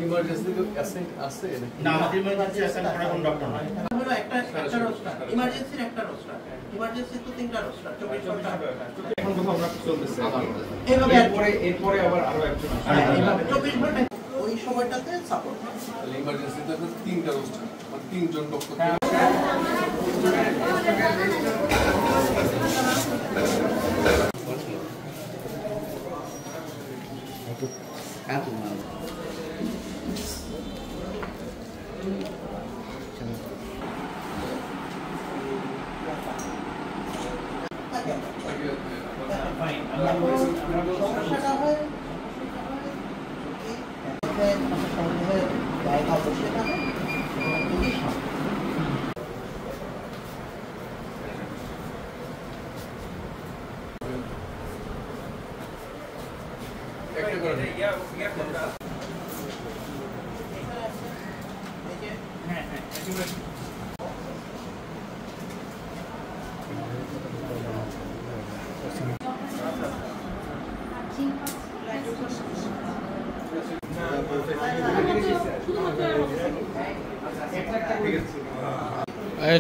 Emergency accent আছে না আমাদের ইমার্জেন্সি অ্যাসেন্ট করা কোন ডক্টর নয় হলো একটা রোস্টার ইমার্জেন্সির একটা রোস্টার ইমার্জেন্সি তো তিনটা রোস্টার 24 ঘন্টা এখন তো আমরা চলতেছে এইভাবে এরপরে আবার আরো একজন এইভাবে 24 ঘন্টা ওই সময়টাতে সাপোর্ট তাহলে ইমার্জেন্সিতে তো তিনটা রোস্টার মানে তিনজন ডক্টর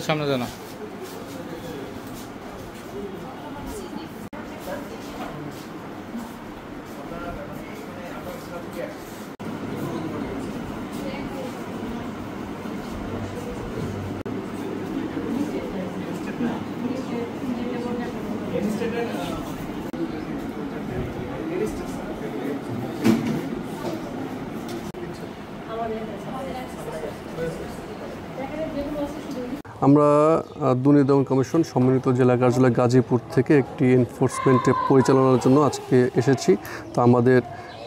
সামনে জানা আমরা দুর্নীতি দমন কমিশন সম্মিলিত জেলা কার্যালয় গাজীপুর থেকে একটি এনফোর্সমেন্টে পরিচালনার জন্য আজকে এসেছি। তো আমাদের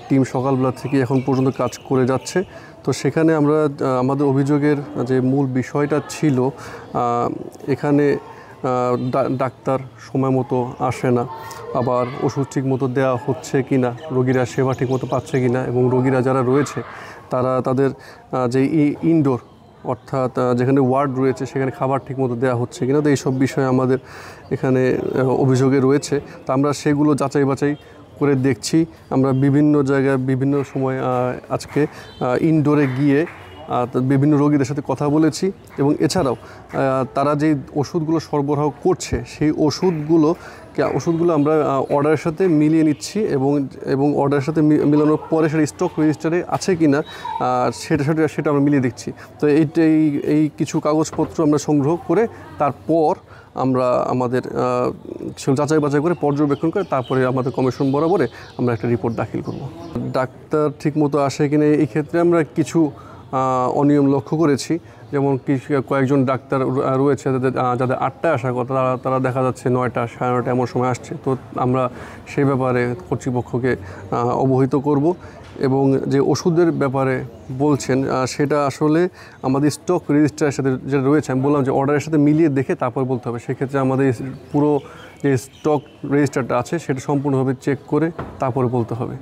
টিম সকালবেলা থেকে এখন পর্যন্ত কাজ করে যাচ্ছে। তো সেখানে আমরা আমাদের অভিযোগের যে মূল বিষয়টা ছিল, এখানে ডাক্তার সময় মতো আসে না, আবার ওষুধ ঠিক মতো দেওয়া হচ্ছে কি না, রোগীরা সেবা ঠিক মতো পাচ্ছে কি না, এবং রোগীরা যারা রয়েছে তারা তাদের যে ইনডোর অর্থাৎ যেখানে ওয়ার্ড রয়েছে সেখানে খাবার ঠিকমতো দেওয়া হচ্ছে কিনা, তো এইসব বিষয়ে আমাদের এখানে অভিযোগে রয়েছে। তো আমরা সেগুলো যাচাই বাছাই করে দেখছি। আমরা বিভিন্ন জায়গায় বিভিন্ন সময় আজকে ইনডোরে গিয়ে বিভিন্ন রোগীদের সাথে কথা বলেছি, এবং এছাড়াও তারা যেই ওষুধগুলো সরবরাহ করছে সেই ওষুধগুলো আমরা অর্ডারের সাথে মিলিয়ে নিচ্ছি, এবং অর্ডারের সাথে মিলানোর পরে সেটা স্টক রেজিস্টারে আছে কি না সেটা আমরা মিলিয়ে দিচ্ছি। তো এই কিছু কাগজপত্র আমরা সংগ্রহ করে তারপর আমরা আমাদের যাচাই বাছাই করে পর্যবেক্ষণ করে তারপরে আমাদের কমিশন বরাবরে আমরা একটা রিপোর্ট দাখিল করব। ডাক্তার ঠিকমতো আসে কিনা এই ক্ষেত্রে আমরা কিছু অনিয়ম লক্ষ্য করেছি। যেমন কয়েকজন ডাক্তার রয়েছে যাদের 8টায় আসার কথা, তারা দেখা যাচ্ছে 9টা, 9:30 এমন সময় আসছে। তো আমরা সেই ব্যাপারে কর্তৃপক্ষকে অবহিত করব। এবং যে ওষুধের ব্যাপারে বলছেন সেটা আসলে আমাদের স্টক রেজিস্টারের সাথে যেটা রয়েছে, আমি বললাম যে অর্ডারের সাথে মিলিয়ে দেখে তারপর বলতে হবে। সেক্ষেত্রে আমাদের পুরো যে স্টক রেজিস্টারটা আছে সেটা সম্পূর্ণভাবে চেক করে তারপরে বলতে হবে।